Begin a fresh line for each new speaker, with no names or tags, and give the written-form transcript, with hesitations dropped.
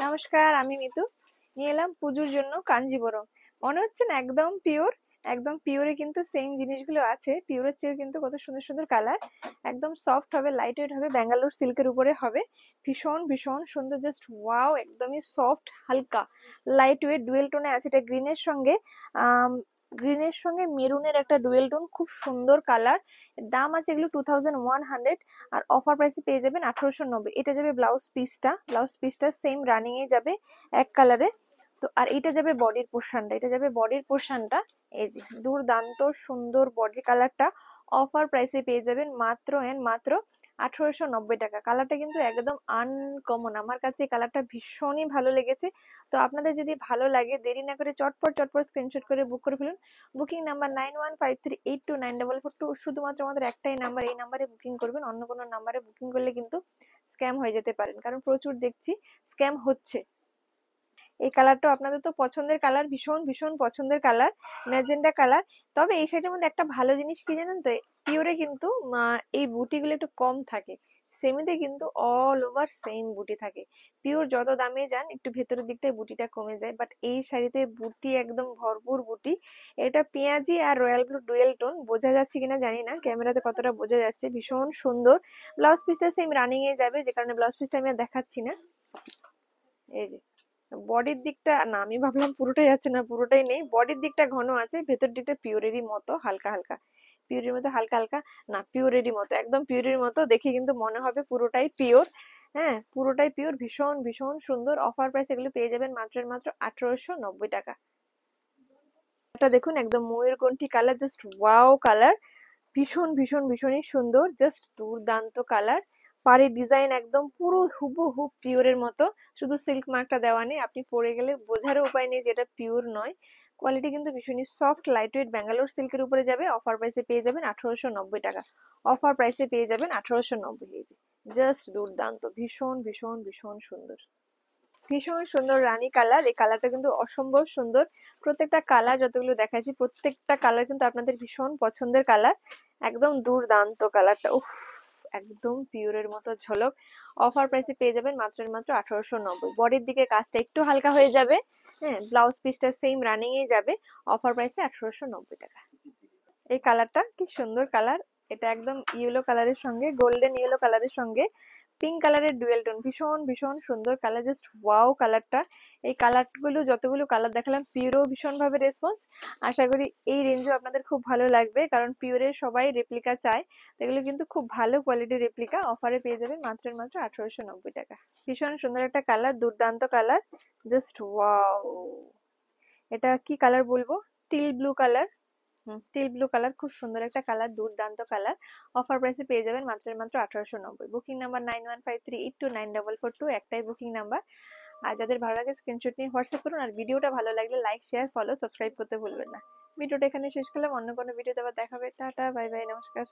নমস্কার, আমি মিতু। নিয়ে এলাম পুজোর জন্য কাঞ্জিবরম। মনে হচ্ছে না একদম পিওর? একদম পিওরে কিন্তু সেম জিনিসগুলো আছে, পিওরের চেয়েও কিন্তু কত সুন্দর সুন্দর কালার। একদম সফট হবে, লাইট ওয়েট হবে, ব্যাঙ্গালোর সিল্কের উপরে হবে। ভীষণ ভীষণ সুন্দর, জাস্ট ওয়াও! একদমই সফট, হালকা লাইট ওয়েট, ডুয়েল টোনে আছে। এটা গ্রিনের সঙ্গে মেরুনের একটা ডুয়েল টোন, খুব সুন্দর কালার। দাম আছে এগুলো 2100, আর অফার প্রাইসে পেয়ে যাবেন 1890। এটা যাবে ব্লাউজ পিসটা সেম রানিং এ যাবে, এক কালারে। তো আর এটা যাবে বডির পোর্শনটা। এই যে দুর্দান্ত সুন্দর বডি কালারটা অফার প্রাইসে পেয়ে যাবেন মাত্র এন্ড মাত্র 1890 টাকা। কালারটা কিন্তু একদম আনকমন, আমার কাছে এই কালারটা ভীষণই ভালো লেগেছে। তো আপনাদের যদি ভালো লাগে, দেরি না করে চটপট চটপট স্ক্রিনশট করে বুক করে ফেলুন। Booking number 9153829442। শুধুমাত্র আমাদের একটাই নাম্বার, এই নাম্বারে বুকিং করবেন। অন্য কোনো নাম্বারে বুকিং করলে কিন্তু স্ক্যাম হয়ে যেতে পারেন, কারণ প্রচুর দেখছি স্ক্যাম হচ্ছে। এই কালারটা আপনাদের তো পছন্দের কালার, ভীষণ ভীষণ পছন্দের কালার, ম্যাজেন্ডা কালার। তবে এই শাড়িটার মধ্যে একটা ভালো জিনিস কি জানেন তো, পিওরে কিন্তু এই বুটিগুলো একটু কম থাকে। সেমিতে কিন্তু অল ওভার সেম বুটি থাকে। পিওর যত দামে যান একটু ভেতরের দিকটায় বুটিটা কমে যায়, বাট এই শাড়িতে বুটি একদম ভরপুর বুটি। এটা পেঁয়াজি আর রয়্যাল ব্লু ডুয়েল টোন, বোঝা যাচ্ছে কিনা জানি না ক্যামেরাতে কতটা বোঝা যাচ্ছে। ভীষণ সুন্দর। ব্লাউজ পিসটা সেম রানিং এ যাবে, যে কারণে ব্লাউজ পিসটা আমি আর দেখাচ্ছি না। এই যে বডির দিকটা না, আমি ভাবলাম পুরোটাই আছে, না পুরোটাই নেই। বডির দিকটা ঘন আছে, ভেতর দিকটা পিওরেরই মতো হালকা হালকা, পিওরের মতো হালকা হালকা, না পিওরেরই মতো, একদম পিওরের মতো। দেখে কিন্তু মনে হবে পুরোটাই পিওর। হ্যাঁ, পুরোটাই পিওর, ভীষণ ভীষণ সুন্দর। অফার প্রাইস এগুলো পেয়ে যাবেন মাত্র মাত্র 1890 টাকা। এটা দেখুন, একদম ময়ূরকণ্ঠী কালার, জাস্ট ওয়াও কালার। ভীষণ ভীষণ ভীষণই সুন্দর, জাস্ট দুর্দান্ত কালার। পাড়ের ডিজাইন একদম পুরো হুবহু পিওরের মতো, শুধু সিল্ক মার্কটা দেওয়া নেই। আপনি পরে গেলে বোঝারও উপায় নেই যে এটা পিওর নয়। কোয়ালিটি কিন্তু ভীষণই সফট, লাইট ওয়েট, ব্যাঙ্গালোর সিল্কের উপরে যাবে। অফার প্রাইসে পেয়ে যাবেন 1890 টাকা। অফার প্রাইসে পেয়ে যাবেন 1890। এই যে জাস্ট দুর্দান্ত, ভীষণ ভীষণ ভীষণ সুন্দর, ভীষণ সুন্দর রানী কালার। এই কালারটা কিন্তু অসম্ভব সুন্দর। প্রত্যেকটা কালার যতগুলো দেখাচ্ছি, প্রত্যেকটা কালার কিন্তু আপনাদের ভীষণ পছন্দের কালার। একদম দুর্দান্ত কালারটা, উফ! একদম পিওরের মতো ঝলক। অফার প্রাইসে পেয়ে যাবেন মাত্র মাত্র 1890। বডির দিকে কাজটা একটু হালকা হয়ে যাবে। হ্যাঁ, ব্লাউজ পিসটা সেম রানিং এ যাবে। অফার প্রাইসে 1890 টাকা। এই কালারটা কি সুন্দর কালার! এটা একদম ইয়েলো কালারের সঙ্গে, গোল্ডেন ইয়েলো কালারের সঙ্গে পিঙ্ক কালারের ডুয়েল টোন, ভীষণ ভীষণ সুন্দর কালার, জাস্ট ওয়াও কালারটা। এই কালারগুলো, যতগুলো কালার দেখালাম, পিওরও ভীষণ ভাবে রেসপন্স। আশা করি এই রেঞ্জও আপনাদের খুব ভালো লাগবে, কারণ পিওরের সবাই রেপ্লিকা চায়। তো এগুলো কিন্তু খুব ভালো কোয়ালিটির রেপ্লিকা। অফারে পেয়ে যাবেন মাত্র মাত্র 1890 টাকা। ভীষণ সুন্দর একটা কালার, দুর্দান্ত কালার, জাস্ট ওয়াও! এটা কি কালার বলবো, teal blue colour. Teal blue colour, খুব সুন্দর একটা কালার, দুর্দান্ত কালার। অফার প্রাইসে পেয়ে যাবেন মাত্র মাত্র 1890। বুকিং নাম্বার 9153829442, একটাই বুকিং নাম্বার। আর যাদের ভালো লাগে স্ক্রিনশট নিয়ে হোয়াটসঅ্যাপ করুন। আর ভিডিওটা ভালো লাগলে লাইক, শেয়ার, ফলো, সাবস্ক্রাইব করতে ভুলবেন না। ভিডিওটা এখানে শেষ করলাম, অন্য কোনো ভিডিওতে আবার দেখাবে। টাটা, বাই বাই, নমস্কার।